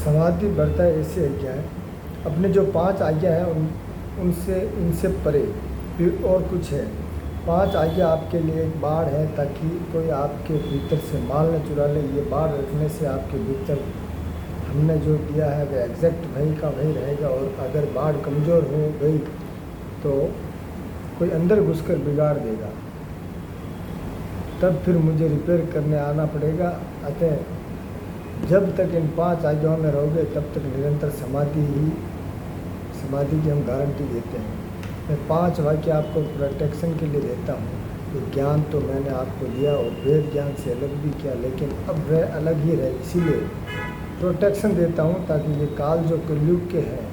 समाधि बढ़ता है ऐसी आज्ञा है। अपने जो 5 आज्ञा हैं उनसे इनसे परे फिर और कुछ है। 5 आज्ञा आपके लिए एक बाड़ है, ताकि कोई आपके भीतर से माल न चुरा ले। ये बाड़ रखने से आपके भीतर हमने जो दिया है वह एग्जैक्ट वही का वही रहेगा। और अगर बाड़ कमज़ोर हो गई तो कोई अंदर घुसकर बिगाड़ देगा, तब फिर मुझे रिपेयर करने आना पड़ेगा। अतः जब तक इन 5 आज्ञाओं में रहोगे तब तक निरंतर समाधि की हम गारंटी देते हैं। मैं 5 वाक्य आपको प्रोटेक्शन के लिए देता हूँ। ये ज्ञान तो मैंने आपको दिया और वेद ज्ञान से अलग भी किया, लेकिन अब वह अलग ही रहे, इसीलिए प्रोटेक्शन देता हूँ, ताकि ये काल जो कलयुग के हैं,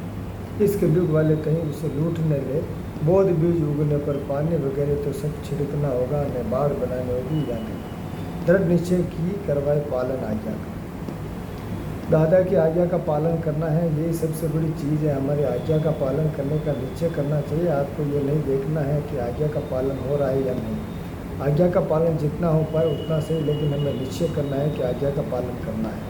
इस कलयुग वाले कहीं उसे लूट न ले। बोध बीज उगने पर पानी वगैरह तो सब छिड़कना होगा, न बाढ़ बनानी होगी या नहीं। दृढ़ निश्चय की करवाए पालन आज्ञा का। दादा की आज्ञा का पालन करना है, यही सबसे बड़ी चीज़ है। हमारी आज्ञा का पालन करने का निश्चय करना चाहिए। आपको ये नहीं देखना है कि आज्ञा का पालन हो रहा है या नहीं। आज्ञा का पालन जितना हो पाए उतना सही, लेकिन हमें निश्चय करना है कि आज्ञा का पालन करना है।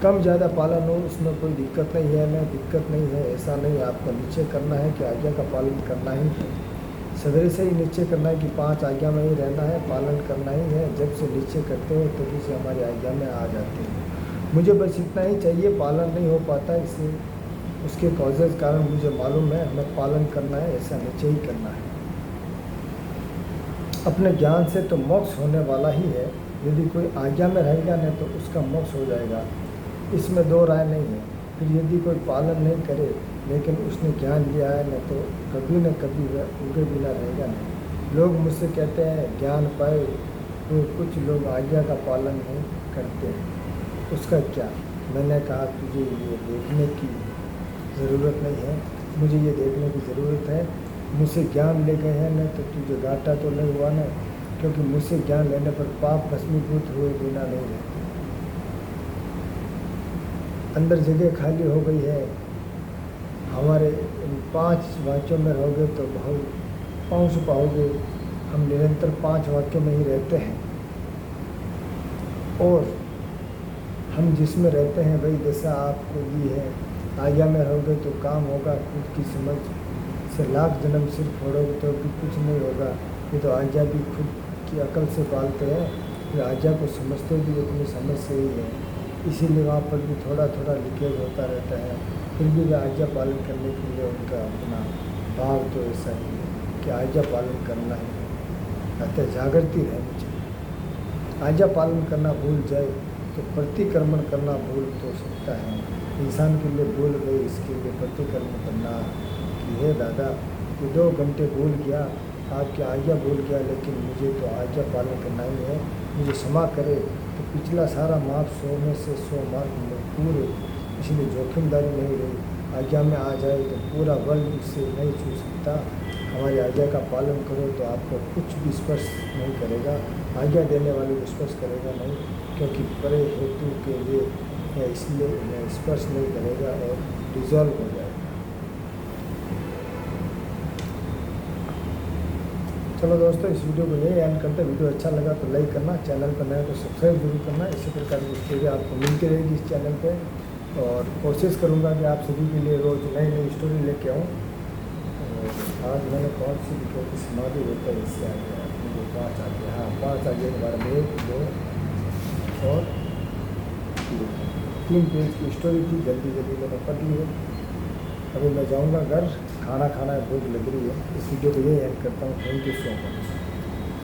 कम ज़्यादा पालन हो उसमें कोई दिक्कत नहीं है, मैं दिक्कत नहीं है, ऐसा नहीं। आपको निश्चय करना है कि आज्ञा का पालन करना ही है। सवेरे से ही निश्चय करना है कि 5 आज्ञा में ही रहना है, पालन करना ही है। जब से निश्चय करते हो तभी से हमारी आज्ञा में आ जाते हैं। मुझे बस इतना ही चाहिए, पालन नहीं हो पाता, इसे उसके कॉजेज कारण मुझे मालूम है। हमें पालन करना है, ऐसा निश्चय ही करना है। अपने ज्ञान से तो मोक्ष होने वाला ही है। यदि कोई आज्ञा में रहेगा नहीं तो उसका मोक्ष हो जाएगा, इसमें 2 राय नहीं है। फिर यदि कोई पालन नहीं करे लेकिन उसने ज्ञान लिया है न, तो कभी न कभी वह उनके बिना रहेगा नहीं। लोग मुझसे कहते हैं ज्ञान पाए, तो कुछ लोग आज्ञा का पालन नहीं करते हैं, उसका क्या? मैंने कहा तुझे ये देखने की ज़रूरत नहीं है, मुझे ये देखने की ज़रूरत है। मुझसे ज्ञान ले गए हैं न, तो तुझे घाटा तो नहीं हुआ ना, क्योंकि मुझसे ज्ञान लेने पर पाप भस्मीभूत हुए बिना नहीं रहते। अंदर जगह खाली हो गई है। हमारे इन 5 वाक्यों में रहोगे तो बहुत पहुँच पाओगे। हम निरंतर 5 वाक्यों में ही रहते हैं, और हम जिसमें रहते हैं वही दशा आपको दी है। आज्ञा में रहोगे तो काम होगा, खुद की समझ से लाख जन्म सिर फोड़ोगे तो भी कुछ नहीं होगा। ये तो आज्ञा भी खुद की अकल से पालते हैं, फिर आज्ञा को समझते भी अपनी समझ से ही है। इसीलिए वहाँ पर भी थोड़ा थोड़ा लीकेज होता रहता है, फिर भी वे आज्ञा पालन करने के लिए उनका अपना भाव तो ऐसा ही है कि आज्ञा पालन करना ही है। अतः जागृति रहनी चाहिए। आज्ञा पालन करना भूल जाए तो प्रतिक्रमण करना भूल तो सकता है। इंसान के लिए भूल गई, इसके लिए प्रतिक्रमण करना कि हे दादा ये 2 घंटे भूल गया, आपकी आज्ञा भूल गया, लेकिन मुझे तो आज्ञा पालन करना ही है, मुझे क्षमा करे। तो पिछला सारा मार्क 100 में से 100 मार्क में पूरे, इसलिए जोखिमदारी नहीं रही। आज्ञा में आ जाए तो पूरा वर्ल्ड इससे नहीं छू सकता। हमारी आज्ञा का पालन करो तो आपको कुछ भी स्पर्श नहीं करेगा, आज्ञा देने वाले को स्पर्श करेगा नहीं, क्योंकि परे हेतु के लिए है, इसलिए उन्हें स्पर्श नहीं करेगा और डिजॉल्व हो जाएगा। चलो दोस्तों, इस वीडियो को यही एंड करते। वीडियो अच्छा लगा तो लाइक करना, चैनल पर नया तो सब्सक्राइब जरूर करना। इसी प्रकार की स्टोरी आपको मिलती रहेगी इस चैनल पे, और कोशिश करूँगा कि आप सभी के लिए रोज़ नई नई स्टोरी लेके आऊँ। और आज मैंने कौन सी लिखी कि समाधि होता है, इससे आ गया मुझे 5 आ गया। हाँ, 5 आ गया के बारे में 1, 2 और 3 पेज की स्टोरी थी। जल्दी जल्दी मैंने पढ़ ली है। अभी मैं जाऊँगा घर, खाना खाना है, भूख लग रही है। इस वीडियो को यही एंड करता हूँ। Thank you so much.